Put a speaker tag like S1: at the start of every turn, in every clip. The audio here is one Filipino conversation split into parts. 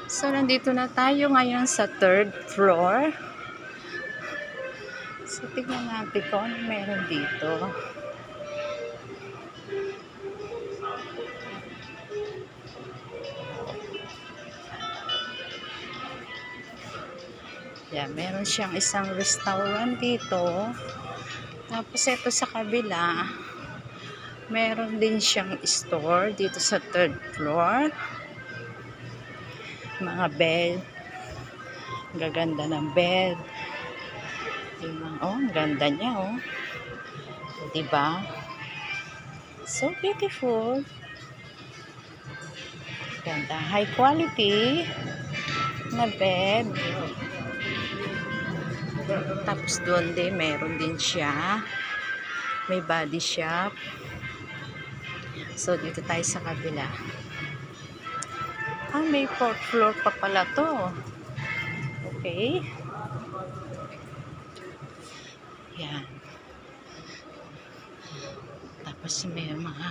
S1: So, nandito na tayo ngayon sa third floor. So, tignan natin kung ano meron dito. Yan, meron siyang isang restaurant dito. Tapos, ito sa kabila, meron din siyang store dito sa third floor. Mga bed. Gaganda ng bed. Oh, ang ganda niya, oh. Diba? So beautiful. Ganda. High quality na bed. Tapos doon din, meron din siya. May body shop. So, dito tayo sa kabila. May 4th floor pa pala to. Okay. Yan. Tapos may mga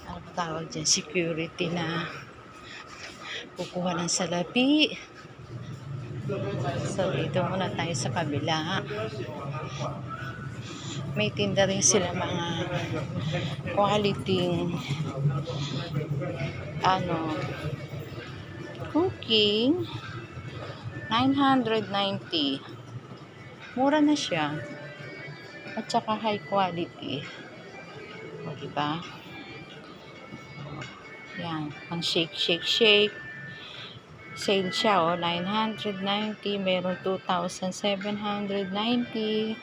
S1: ano tawag dyan, security na kukuha ng salapi. So, dito muna tayo sa kabila. May tinda rin sila mga quality cooking. 990. Mura na siya. At saka high quality. O, diba? Yan. Ang shake. Sale siya, 990. Meron 2,790.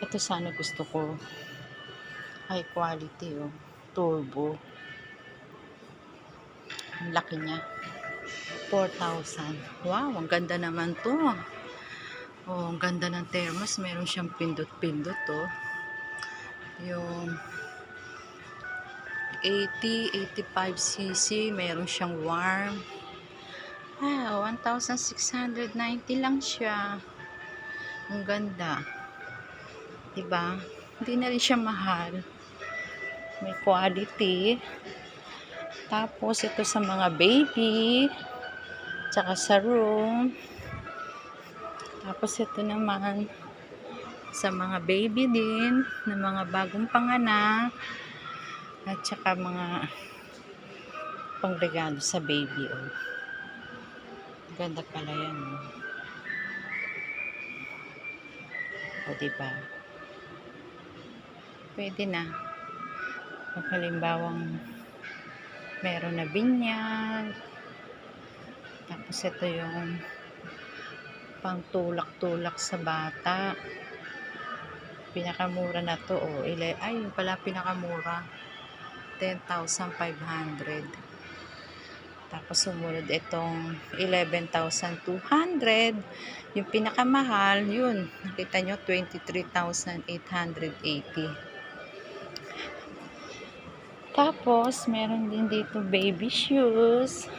S1: Ito sana gusto ko. High quality, turbo. Ang laki niya. 4,000. Wow, ang ganda naman to. Ang ganda ng thermos. Meron siyang pindot-pindot, Yung 85cc. Meron siyang warm. 1,690 lang siya. Ang ganda. Diba? Hindi na rin siya mahal. May quality. Tapos, ito sa mga baby. Tsaka sa room. Tapos, ito naman sa mga baby din. Na mga bagong panganak. At tsaka mga pangregalo sa baby. Ganda pala yan. Diba? Pwede na. Kung halimbawang meron na binyag. Tapos ito yung pang tulak-tulak sa bata. Pinakamura na to. Yung pala pinakamura. 10,500. Tapos sumunod itong 11,200. Yung pinakamahal, yun. Nakita nyo, 23,880. Tapos, meron din dito baby shoes.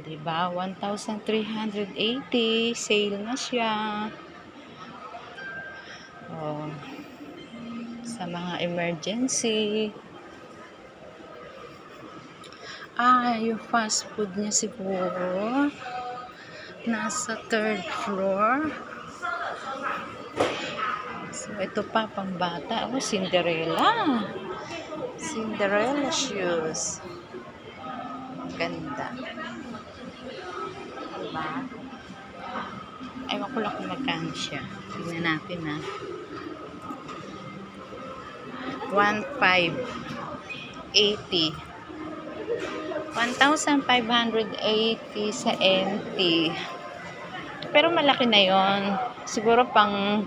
S1: Diba? 1,380. Sale na siya. Sa mga emergency. Yung fast food niya siguro. Nasa 3rd floor. So, ito pa, pang bata. Cinderella. Cinderella shoes. Ganda. Diba? Ewan ko lang kung magkano siya. Tingnan natin, 1,580. 1,580 sa NT. Pero malaki na yon. Siguro pang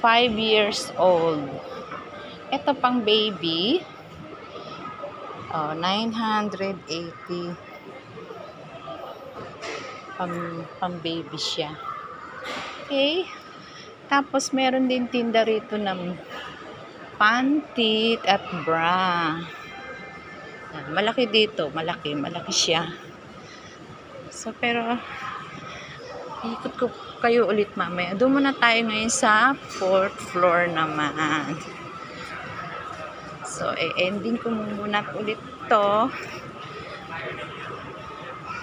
S1: 5 years old. Ito pang baby. 980. Pang baby siya. Okay. Tapos meron din tinda rito ng panty at bra. Malaki dito. Malaki siya. So, pero ikot ko kayo ulit mamaya. Doon muna tayo ngayon sa 4th floor naman. So, ending ko muna ulit dito,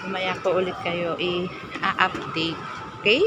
S1: mamaya ko ulit kayo i-update. Okay?